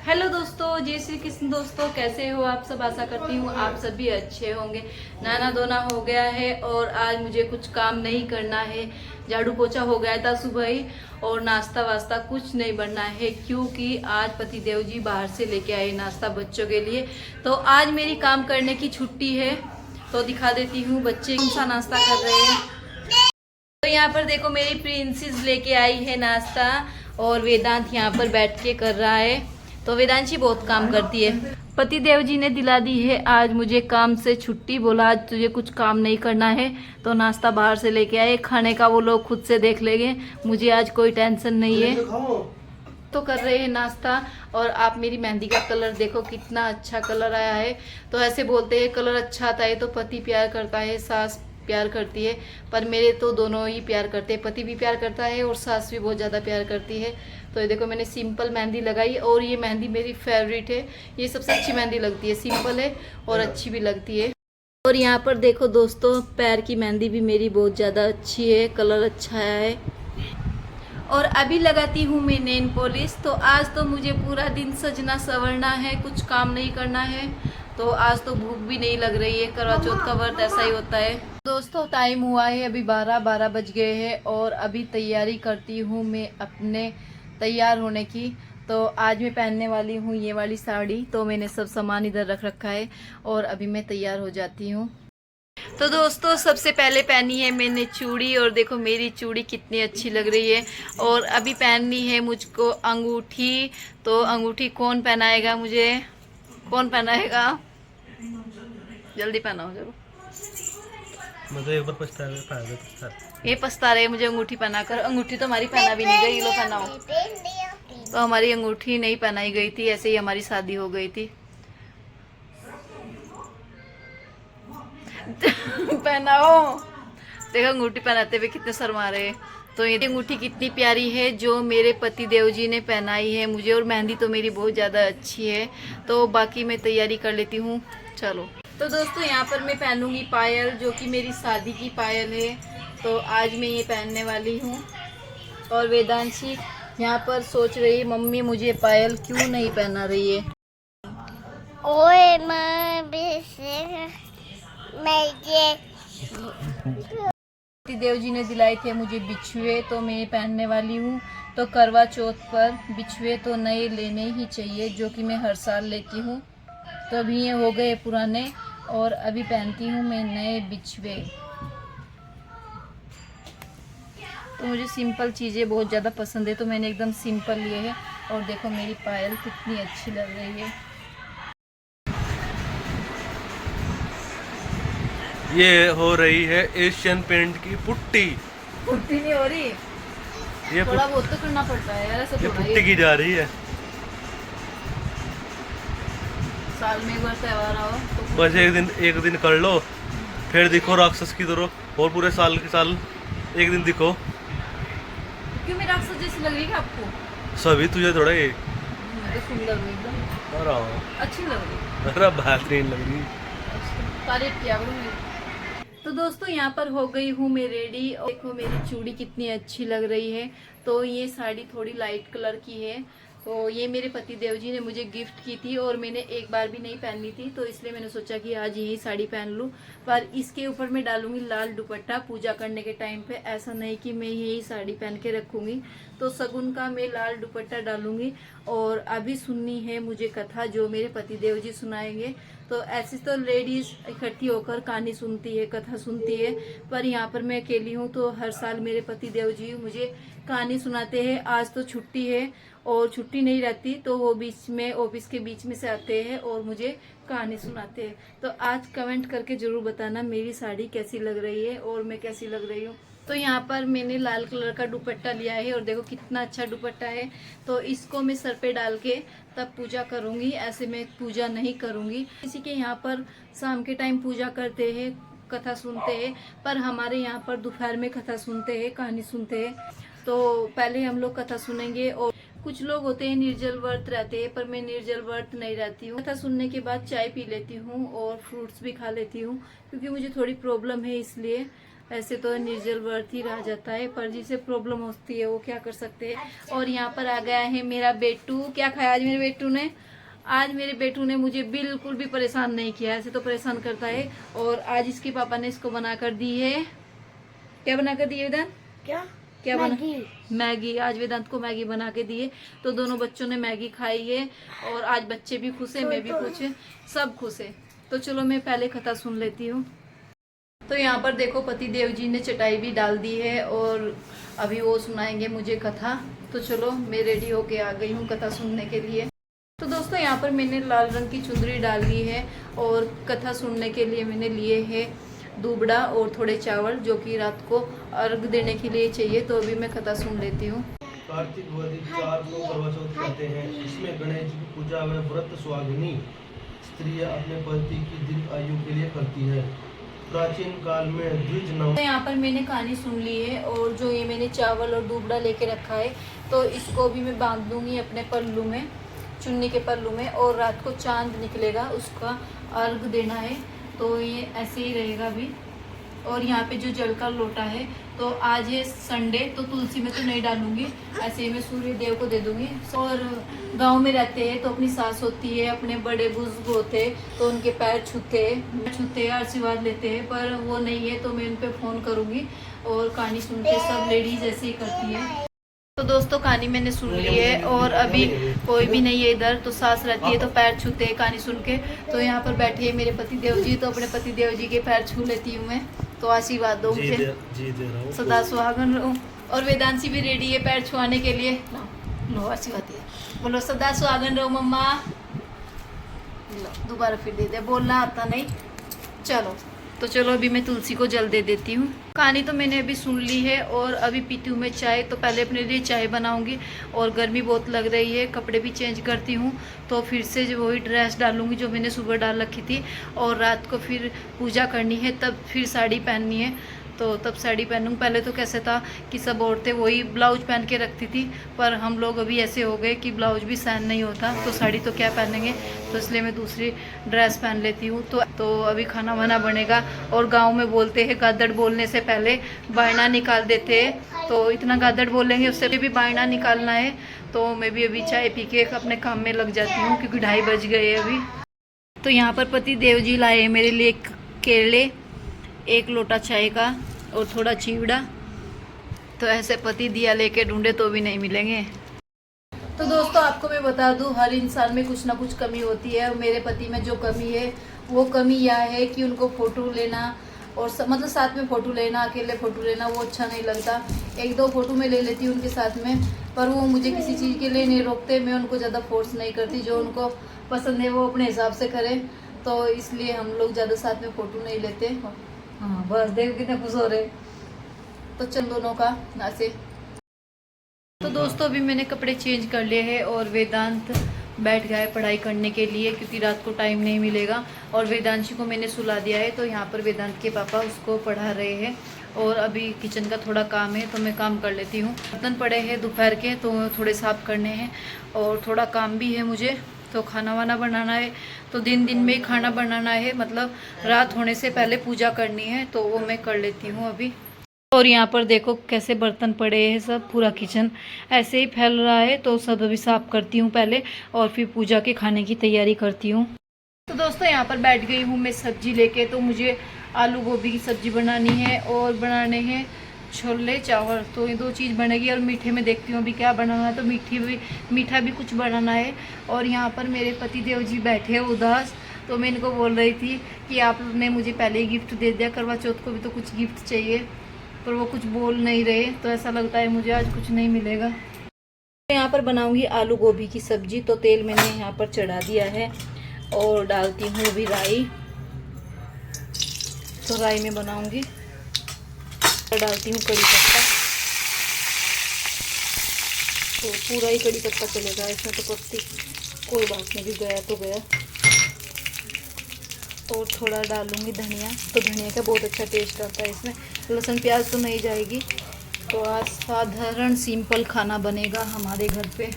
Hello दोस्तों, जय श्री कृष्ण। दोस्तों कैसे हो आप सब? आशा करती हूँ आप सब भी अच्छे होंगे। नहाना धोना हो गया है और आज मुझे कुछ काम नहीं करना है। झाड़ू पोछा हो गया था सुबह ही और नाश्ता वास्ता कुछ नहीं बनना है क्योंकि आज पतिदेव जी बाहर से लेके आए नाश्ता बच्चों के लिए। तो आज मेरी काम करने की छुट्टी है। तो दिखा देती हूँ बच्चे कौन सा नाश्ता कर रहे हैं। तो यहाँ पर देखो मेरी प्रिंसेस लेके आई है नाश्ता और वेदांत यहाँ पर बैठ के कर रहा है। तो वेदांशी बहुत काम करती है। पति देव जी ने दिला दी है आज मुझे काम से छुट्टी। बोला आज तुझे कुछ काम नहीं करना है। तो नाश्ता बाहर से लेके आए, खाने का वो लोग खुद से देख लेंगे, मुझे आज कोई टेंशन नहीं है। तो कर रहे हैं नाश्ता। और आप मेरी मेहंदी का कलर देखो कितना अच्छा कलर आया है। तो ऐसे बोलते हैं कलर अच्छा आता है तो पति प्यार करता है, सास प्यार करती है। पर मेरे तो दोनों ही प्यार करते हैं, पति भी प्यार करता है और सास भी बहुत ज़्यादा प्यार करती है। तो ये देखो मैंने सिंपल मेहंदी लगाई और ये मेहंदी मेरी फेवरेट है। ये सबसे अच्छी मेहंदी लगती है, सिंपल है और अच्छी भी लगती है। और यहाँ पर देखो दोस्तों पैर की मेहंदी भी मेरी बहुत ज़्यादा अच्छी है, कलर अच्छा आया है। और अभी लगाती हूँ मैं नेल पॉलिश। तो आज तो मुझे पूरा दिन सजना संवरना है, कुछ काम नहीं करना है। तो आज तो भूख भी नहीं लग रही है, करवा चौथ का व्रत ऐसा ही होता है। दोस्तों टाइम हुआ है अभी 12 बज गए हैं और अभी तैयारी करती हूँ मैं अपने तैयार होने की। तो आज मैं पहनने वाली हूँ ये वाली साड़ी। तो मैंने सब सामान इधर रख रखा है और अभी मैं तैयार हो जाती हूँ। तो दोस्तों सबसे पहले पहनी है मैंने चूड़ी और देखो मेरी चूड़ी कितनी अच्छी लग रही है। और अभी पहननी है मुझको अंगूठी। तो अंगूठी कौन पहनाएगा मुझे? कौन पहनाएगा? जल्दी पहनाओ जरूर। मुझे एक बार पछता ये पछता रहे मुझे अंगूठी पहनाकर। अंगूठी तो हमारी पहना भी नहीं गई, लो पहनाओ। तो हमारी अंगूठी नहीं पहनाई गई थी, ऐसे ही हमारी शादी हो गई थी। पहनाओ। देखो अंगूठी पहनाते हुए कितने शर्मा रहे हैं। तो ये अंगूठी कितनी प्यारी है जो मेरे पति देव जी ने पहनाई है मुझे। और मेहंदी तो मेरी बहुत ज़्यादा अच्छी है। तो बाकी मैं तैयारी कर लेती हूँ, चलो। तो दोस्तों यहाँ पर मैं पहनूंगी पायल, जो कि मेरी शादी की पायल है। तो आज मैं ये पहनने वाली हूँ। और वेदांशी यहाँ पर सोच रही है मम्मी मुझे पायल क्यों नहीं पहना रही है। ओए देव जी ने दिलाए थे मुझे बिछुए, तो मैं पहनने वाली हूँ। तो करवा चौथ पर बिछुए तो नए लेने ही चाहिए, जो कि मैं हर साल लेती हूँ। तो अभी ये हो गए पुराने और अभी पहनती हूँ मैं नए बिछुए। तो मुझे सिंपल चीज़ें बहुत ज़्यादा पसंद है तो मैंने एकदम सिंपल लिए है। और देखो मेरी पायल कितनी अच्छी लग रही है। ये हो रही है एशियन पेंट की पुट्टी। पुट्टी नहीं हो रही, ये थोड़ा बहुत तो करना पड़ता है यार, ऐसा ये थोड़ा पुट्टी की जा रही है। साल में एक बार त्योहार आओ तो बस एक दिन कर लो, फिर दिखो राक्षस की तरह। और पूरे साल के साल एक दिन दिखो। क्यों मैं राक्षस जैसी लग रही है आपको? सभी तुझे थोड़ा ये मैं तो सुंदर हूँ एकदम, अरे अच्छी लग रही है। अरे बेहतरीन लग रही। तारीफ किया करो मेरी। तो दोस्तों यहाँ पर हो गई हूँ मैं रेडी। और देखो मेरी चूड़ी कितनी अच्छी लग रही है। तो ये साड़ी थोड़ी लाइट कलर की है। तो ये मेरे पति देव जी ने मुझे गिफ्ट की थी और मैंने एक बार भी नहीं पहनी थी। तो इसलिए मैंने सोचा कि आज यही साड़ी पहन लूँ। पर इसके ऊपर मैं डालूंगी लाल दुपट्टा पूजा करने के टाइम पे। ऐसा नहीं कि मैं यही साड़ी पहन के रखूँगी। तो सगुन का मैं लाल दुपट्टा डालूंगी। और अभी सुननी है मुझे कथा, जो मेरे पति देव जी सुनाएंगे। तो ऐसे तो लेडीज इकट्ठी होकर कहानी सुनती है, कथा सुनती है। पर यहाँ पर मैं अकेली हूँ। तो हर साल मेरे पति देव जी मुझे कहानी सुनाते हैं। आज तो छुट्टी है और छुट्टी नहीं रहती तो वो बीच में ऑफिस के बीच में से आते हैं और मुझे कहानी सुनाते हैं। तो आज कमेंट करके जरूर बताना मेरी साड़ी कैसी लग रही है और मैं कैसी लग रही हूँ। तो यहाँ पर मैंने लाल कलर का दुपट्टा लिया है और देखो कितना अच्छा दुपट्टा है। तो इसको मैं सर पे डाल के तब पूजा करूँगी, ऐसे मैं पूजा नहीं करूँगी। किसी के यहाँ पर शाम के टाइम पूजा करते हैं, कथा सुनते हैं। पर हमारे यहाँ पर दोपहर में कथा सुनते हैं, कहानी सुनते हैं। तो पहले हम लोग कथा सुनेंगे। और कुछ लोग होते हैं निर्जल व्रत रहते हैं, पर मैं निर्जल व्रत नहीं रहती हूँ। कथा सुनने के बाद चाय पी लेती हूँ और फ्रूट्स भी खा लेती हूँ क्योंकि मुझे थोड़ी प्रॉब्लम है इसलिए। ऐसे तो निर्जल व्रत ही रह जाता है, पर जिसे प्रॉब्लम होती है वो क्या कर सकते हैं। और यहाँ पर आ गया है मेरा बेटू। क्या खाया आज मेरे बेटू ने? आज मेरे बेटू ने मुझे बिल्कुल भी परेशान नहीं किया, ऐसे तो परेशान करता है। और आज इसके पापा ने इसको बना कर दी है, क्या बना कर दी है वेदांत? क्या बना? मैगी। आज वेदांत को मैगी बना के दिए, तो दोनों बच्चों ने मैगी खाई है। और आज बच्चे भी खुश है, मैं भी खुश है, सब खुश है। तो चलो मैं पहले कथा सुन लेती हूँ। तो यहाँ पर देखो पति देव जी ने चटाई भी डाल दी है और अभी वो सुनाएंगे मुझे कथा। तो चलो मैं रेडी होके आ गई हूँ कथा सुनने के लिए। तो दोस्तों यहाँ पर मैंने लाल रंग की चुंदरी डाल ली है और कथा सुनने के लिए मैंने लिए है दूबड़ा और थोड़े चावल, जो कि रात को अर्घ देने के लिए चाहिए। तो अभी मैं कथा सुन लेती हूँ। कार्तिक वदी 4 को करवा चौथ कहते हैं। इसमें गणेश जी की पूजा व व्रत सुहागिनी स्त्रियां अपने पति की दीर्घ आयु के लिए करती है। प्राचीन काल में द्विज नाम। तो यहाँ पर मैंने कहानी सुन ली है और जो ये मैंने चावल और दूबड़ा लेके रखा है, तो इसको भी मैं बांध दूंगी अपने पल्लू में, चुन्नी के पल्लू में। और रात को चांद निकलेगा, उसका अर्घ देना है। तो ये ऐसे ही रहेगा अभी। और यहाँ पे जो जल का लोटा है, तो आज है संडे, तो तुलसी में तो नहीं डालूंगी, ऐसे ही मैं सूर्य देव को दे दूंगी। और गांव में रहते हैं तो अपनी सास होती है, अपने बड़े बुजुर्ग होते हैं तो उनके पैर छूते हैं, आशीर्वाद लेते हैं। पर वो नहीं है तो मैं उन पर फ़ोन करूँगी। और कहानी सुन के सब लेडीज ऐसे ही करती है। तो दोस्तों कहानी मैंने सुन ली है और अभी कोई भी नहीं है इधर, तो सास रहती है तो पैर छूते हैं कहानी सुन के। तो यहाँ पर बैठे है मेरे पति देव जी, तो अपने पति देव जी के पैर छू लेती हूँ मैं। तो आशीर्वाद दो मुझे, सदा सुहागन रहो। और वेदांशी भी रेडी है पैर छुआने के लिए। लो आशीर्वाद दिया, बोलो सदा सुहागन रहो मम्मा। लो दोबारा फिर दे दे, बोलना आता नहीं। चलो तो चलो अभी मैं तुलसी को जल दे देती हूँ। कहानी तो मैंने अभी सुन ली है और अभी पीती हूँ मैं चाय। तो पहले अपने लिए चाय बनाऊँगी और गर्मी बहुत लग रही है, कपड़े भी चेंज करती हूँ। तो फिर से जो वही ड्रेस डालूँगी जो मैंने सुबह डाल रखी थी। और रात को फिर पूजा करनी है, तब फिर साड़ी पहननी है, तो तब साड़ी पहनूँगी। पहले तो कैसे था कि सब औरतें वही ब्लाउज पहन के रखती थी, पर हम लोग अभी ऐसे हो गए कि ब्लाउज भी सहन नहीं होता, तो साड़ी तो क्या पहनेंगे। तो इसलिए मैं दूसरी ड्रेस पहन लेती हूँ। तो अभी खाना वाना बनेगा। और गांव में बोलते हैं गादड़ बोलने से पहले बायना निकाल देते हैं, तो इतना गादड़ बोलेंगे उससे भी बायना निकालना है। तो मैं भी अभी चाय पी के अपने काम में लग जाती हूँ, क्योंकि 2:30 बज गए अभी। तो यहाँ पर पति देव जी लाए मेरे लिए केले, 1 लोटा चाय का और थोड़ा चिवड़ा। तो ऐसे पति दिया लेके ढूंढे तो भी नहीं मिलेंगे। तो दोस्तों आपको मैं बता दूं, हर इंसान में कुछ ना कुछ कमी होती है। मेरे पति में जो कमी है वो कमी यह है कि उनको फ़ोटो लेना और मतलब साथ में फ़ोटो लेना, अकेले फ़ोटो लेना वो अच्छा नहीं लगता। 1-2 फ़ोटो मैं ले लेती हूँ उनके साथ में, पर वो मुझे किसी चीज़ के लिए नहीं रोकते। मैं उनको ज़्यादा फोर्स नहीं करती, जो उनको पसंद है वो अपने हिसाब से करें। तो इसलिए हम लोग ज़्यादा साथ में फ़ोटो नहीं लेते। हाँ बस देखो कितने खुश हो रहे। तो चल दोनों का ऐसे। तो दोस्तों अभी मैंने कपड़े चेंज कर लिए हैं और वेदांत बैठ गया है पढ़ाई करने के लिए, क्योंकि रात को टाइम नहीं मिलेगा। और वेदांशी को मैंने सुला दिया है, तो यहाँ पर वेदांत के पापा उसको पढ़ा रहे हैं। और अभी किचन का थोड़ा काम है तो मैं काम कर लेती हूँ। बर्तन पड़े हैं दोपहर के, तो थोड़े साफ़ करने हैं और थोड़ा काम भी है मुझे। तो खाना वाना बनाना है, तो दिन में ही खाना बनाना है, मतलब रात होने से पहले पूजा करनी है, तो वो मैं कर लेती हूँ अभी। और यहाँ पर देखो कैसे बर्तन पड़े हैं, सब पूरा किचन ऐसे ही फैल रहा है। तो सब अभी साफ़ करती हूँ पहले और फिर पूजा के खाने की तैयारी करती हूँ। तो दोस्तों यहाँ पर बैठ गई हूँ मैं सब्जी लेके। तो मुझे आलू गोभी की सब्जी बनानी है और बनाने हैं छोले चावल। तो ये 2 चीज़ बनेगी। और मीठे में देखती हूँ अभी क्या बनाना है, तो मीठा भी कुछ बनाना है। और यहाँ पर मेरे पति देव जी बैठे हैं उदास। तो मैं इनको बोल रही थी कि आपने मुझे पहले ही गिफ्ट दे दिया, करवा चौथ को भी तो कुछ गिफ्ट चाहिए, पर वो कुछ बोल नहीं रहे। तो ऐसा लगता है मुझे आज कुछ नहीं मिलेगा। तो यहाँ पर बनाऊंगी आलू गोभी की सब्जी। तो तेल मैंने यहाँ पर चढ़ा दिया है और डालती हूँ अभी राई। तो राई में बनाऊंगी, डालती हूँ कड़ी पत्ता। तो पूरा ही कड़ी पत्ता चलेगा इसमें, तो पत्ती कोई बात नहीं, भी गया तो गया। और थोड़ा डालूंगी धनिया। तो धनिया का बहुत अच्छा टेस्ट आता है इसमें। लहसुन प्याज तो नहीं जाएगी। तो आज साधारण सिंपल खाना बनेगा हमारे घर पे।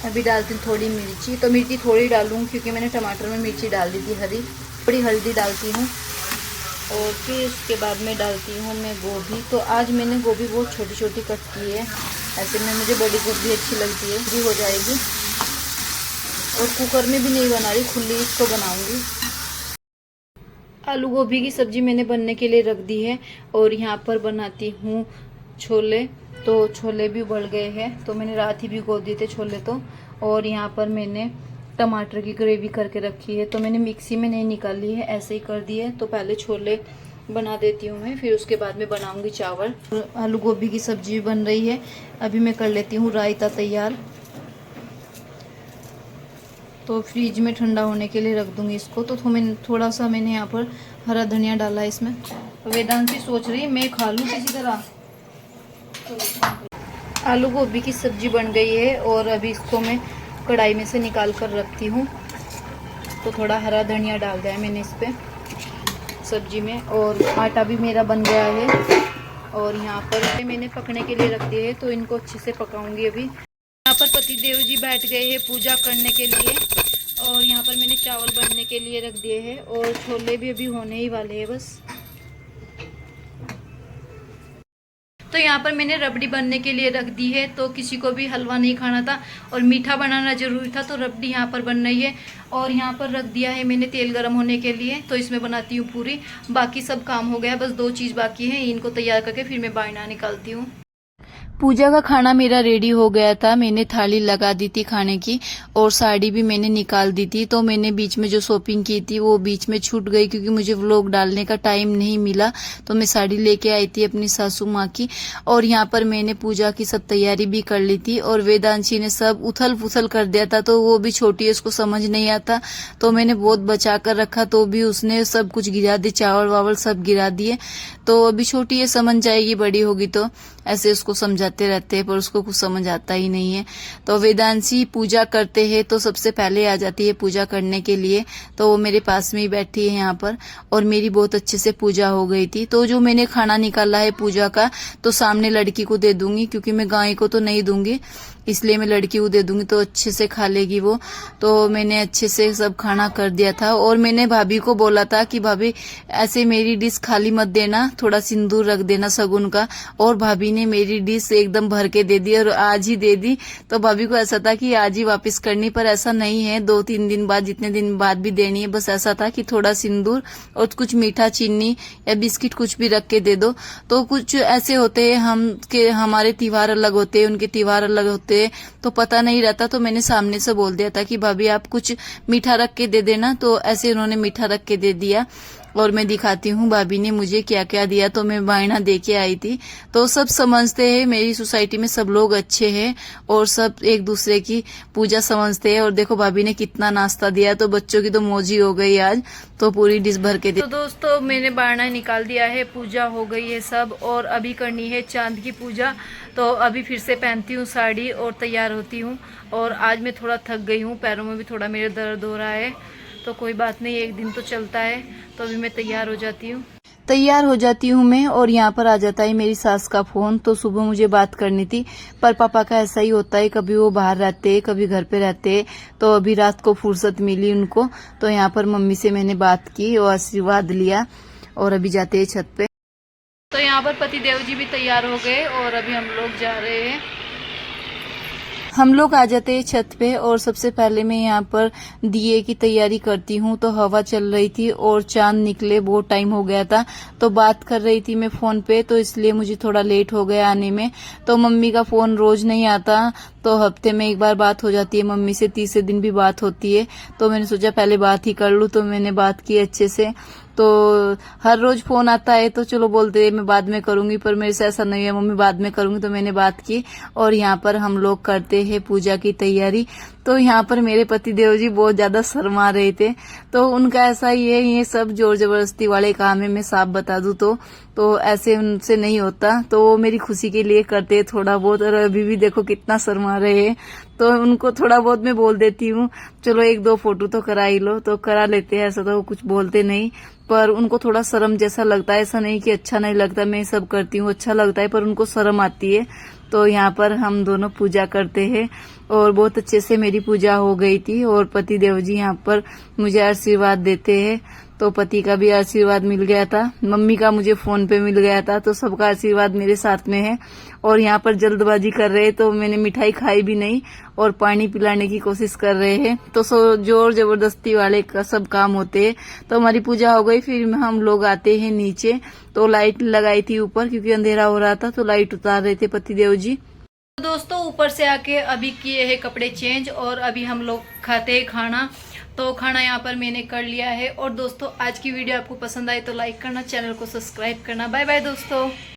अभी डालती हूँ थोड़ी मिर्ची। तो मिर्ची थोड़ी डालूँ क्योंकि मैंने टमाटर में मिर्ची डाल दी थी हरी। थोड़ी हल्दी डालती हूँ और फिर उसके बाद में डालती हूँ मैं गोभी। तो आज मैंने गोभी बहुत छोटी छोटी कट की है, ऐसे में मुझे बड़ी गोभी अच्छी लगती है, भी हो जाएगी। और कुकर में भी नहीं बना रही, खुली इसको बनाऊंगी। आलू गोभी की सब्जी मैंने बनने के लिए रख दी है और यहाँ पर बनाती हूँ छोले। तो छोले भी उबल गए हैं, तो मैंने रात ही भिगो दिए थे छोले तो। और यहाँ पर मैंने टमाटर की ग्रेवी करके रखी है, तो मैंने मिक्सी में नहीं निकाली है, ऐसे ही कर दी है। तो पहले छोले बना देती हूँ मैं, फिर उसके बाद में बनाऊंगी चावल। आलू गोभी की सब्जी बन रही है, अभी मैं कर लेती हूँ रायता तैयार। तो फ्रिज में ठंडा होने के लिए रख दूंगी इसको। तो थोड़ा सा मैंने यहाँ पर हरा धनिया डाला है इसमें। तो वेदांशी सोच रही है मैं खा लूँ किसी तरह। आलू गोभी की सब्जी बन गई है और अभी इसको मैं कढ़ाई में से निकाल कर रखती हूँ। तो थोड़ा हरा धनिया डाल दिया है मैंने इस पर सब्जी में। और आटा भी मेरा बन गया है और यहाँ पर मैंने पकने के लिए रख दिए है, तो इनको अच्छे से पकाऊंगी अभी। यहाँ पर पतिदेव जी बैठ गए हैं पूजा करने के लिए और यहाँ पर मैंने चावल बनने के लिए रख दिए हैं और छोले भी अभी होने ही वाले हैं बस। तो यहाँ पर मैंने रबड़ी बनने के लिए रख दी है। तो किसी को भी हलवा नहीं खाना था और मीठा बनाना जरूरी था, तो रबड़ी यहाँ पर बन रही है। और यहाँ पर रख दिया है मैंने तेल गरम होने के लिए, तो इसमें बनाती हूँ पूरी। बाकी सब काम हो गया, बस 2 चीज़ बाकी है, इनको तैयार करके फिर मैं बायना निकालती हूँ। पूजा का खाना मेरा रेडी हो गया था, मैंने थाली लगा दी थी खाने की और साड़ी भी मैंने निकाल दी थी। तो मैंने बीच में जो शॉपिंग की थी वो बीच में छूट गई क्योंकि मुझे व्लॉग डालने का टाइम नहीं मिला। तो मैं साड़ी लेके आई थी अपनी सासू माँ की और यहाँ पर मैंने पूजा की सब तैयारी भी कर ली थी। और वेदांशी ने सब उथल पुथल कर दिया था, तो वो भी छोटी है, उसको समझ नहीं आता, तो मैंने बहुत बचा कर रखा, तो भी उसने सब कुछ गिरा दी, चावल वावल सब गिरा दिए। तो अभी छोटी है, समझ जाएगी, बड़ी होगी तो ऐसे उसको समझाते रहते हैं, पर उसको कुछ समझ आता ही नहीं है। तो वेदांशी पूजा करते हैं तो सबसे पहले आ जाती है पूजा करने के लिए। तो वो मेरे पास में ही बैठी है यहाँ पर और मेरी बहुत अच्छे से पूजा हो गई थी। तो जो मैंने खाना निकाला है पूजा का, तो सामने लड़की को दे दूंगी क्योंकि मैं गाय को तो नहीं दूंगी, इसलिए मैं लड़की को दे दूंगी, तो अच्छे से खा लेगी वो। तो मैंने अच्छे से सब खाना कर दिया था और मैंने भाभी को बोला था कि भाभी ऐसे मेरी डिश खाली मत देना, थोड़ा सिंदूर रख देना सगुन का। और भाभी ने मेरी डिश एकदम भर के दे दी और आज ही दे दी। तो भाभी को ऐसा था कि आज ही वापस करनी, पर ऐसा नहीं है, 2-3 दिन बाद, जितने दिन बाद भी देनी है। बस ऐसा था कि थोड़ा सिंदूर और कुछ मीठा चीनी या बिस्किट कुछ भी रख के दे दो। तो कुछ ऐसे होते हैं हमारे त्योहार अलग होते हैं, उनके त्योहार अलग होते हैं, तो पता नहीं रहता। तो मैंने सामने से बोल दिया था कि भाभी आप कुछ मीठा रख के दे देना। तो ऐसे उन्होंने मीठा रख के दे दिया और मैं दिखाती हूँ भाभी ने मुझे क्या क्या दिया। तो मैं बायना दे के आई थी। तो सब समझते हैं, मेरी सोसाइटी में सब लोग अच्छे हैं और सब एक दूसरे की पूजा समझते हैं। और देखो भाभी ने कितना नाश्ता दिया, तो बच्चों की तो मौज ही हो गई आज, तो पूरी डिश भर के दी। तो दोस्तों मैंने बायना निकाल दिया है, पूजा हो गई है सब, और अभी करनी है चांद की पूजा। तो अभी फिर से पहनती हूँ साड़ी और तैयार होती हूँ। और आज मैं थोड़ा थक गई हूँ, पैरों में भी थोड़ा मेरे दर्द हो रहा है, तो कोई बात नहीं, एक दिन तो चलता है। तो अभी मैं तैयार हो जाती हूँ मैं। और यहाँ पर आ जाता है मेरी सास का फोन। तो सुबह मुझे बात करनी थी, पर पापा का ऐसा ही होता है, कभी वो बाहर रहते, कभी घर पे रहते। तो अभी रात को फुर्सत मिली उनको, तो यहाँ पर मम्मी से मैंने बात की और आशीर्वाद लिया और अभी जाते हैं छत पे। तो यहाँ पर पतिदेव जी भी तैयार हो गए और अभी हम लोग जा रहे हैं। हम लोग आ जाते हैं छत पे और सबसे पहले मैं यहाँ पर दिए की तैयारी करती हूँ। तो हवा चल रही थी और चांद निकले, बहुत टाइम हो गया था। तो बात कर रही थी मैं फोन पे, तो इसलिए मुझे थोड़ा लेट हो गया आने में। तो मम्मी का फोन रोज नहीं आता, तो हफ्ते में एक बार बात हो जाती है मम्मी से, तीसरे दिन भी बात होती है। तो मैंने सोचा पहले बात ही कर लूँ, तो मैंने बात की अच्छे से। तो हर रोज फोन आता है तो चलो बोलते हैं मैं बाद में करूंगी, पर मेरे से ऐसा नहीं है, मम्मी बाद में करूंगी। तो मैंने बात की और यहाँ पर हम लोग करते हैं पूजा की तैयारी। तो यहाँ पर मेरे पतिदेव जी बहुत ज्यादा शर्मा रहे थे। तो उनका ऐसा ही है, ये सब जोर जबरदस्ती वाले काम है, मैं साफ बता दूं तो ऐसे उनसे नहीं होता। तो वो मेरी खुशी के लिए करते हैं थोड़ा बहुत, और अभी भी देखो कितना शर्मा रहे हैं। तो उनको थोड़ा बहुत मैं बोल देती हूँ चलो 1-2 फोटो तो करा ही लो, तो करा लेते हैं, ऐसा तो वो कुछ बोलते नहीं। पर उनको थोड़ा शर्म जैसा लगता है, ऐसा नहीं कि अच्छा नहीं लगता, मैं सब करती हूँ अच्छा लगता है, पर उनको शर्म आती है। तो यहाँ पर हम दोनों पूजा करते हैं और बहुत अच्छे से मेरी पूजा हो गई थी। और पति देव जी यहाँ पर मुझे आशीर्वाद देते हैं। तो पति का भी आशीर्वाद मिल गया था, मम्मी का मुझे फोन पे मिल गया था, तो सबका आशीर्वाद मेरे साथ में है। और यहाँ पर जल्दबाजी कर रहे तो मैंने मिठाई खाई भी नहीं और पानी पिलाने की कोशिश कर रहे हैं। तो जोर जबरदस्ती वाले का सब काम होते हैं। तो हमारी पूजा हो गई, फिर हम लोग आते हैं नीचे। तो लाइट लगाई थी ऊपर क्योंकि अंधेरा हो रहा था, तो लाइट उतार रहे थे पतिदेव जी। दोस्तों ऊपर से आके अभी किए हैं कपड़े चेंज और अभी हम लोग खाते हैं खाना। तो खाना यहाँ पर मैंने कर लिया है। और दोस्तों आज की वीडियो आपको पसंद आई तो लाइक करना, चैनल को सब्सक्राइब करना। बाय बाय दोस्तों।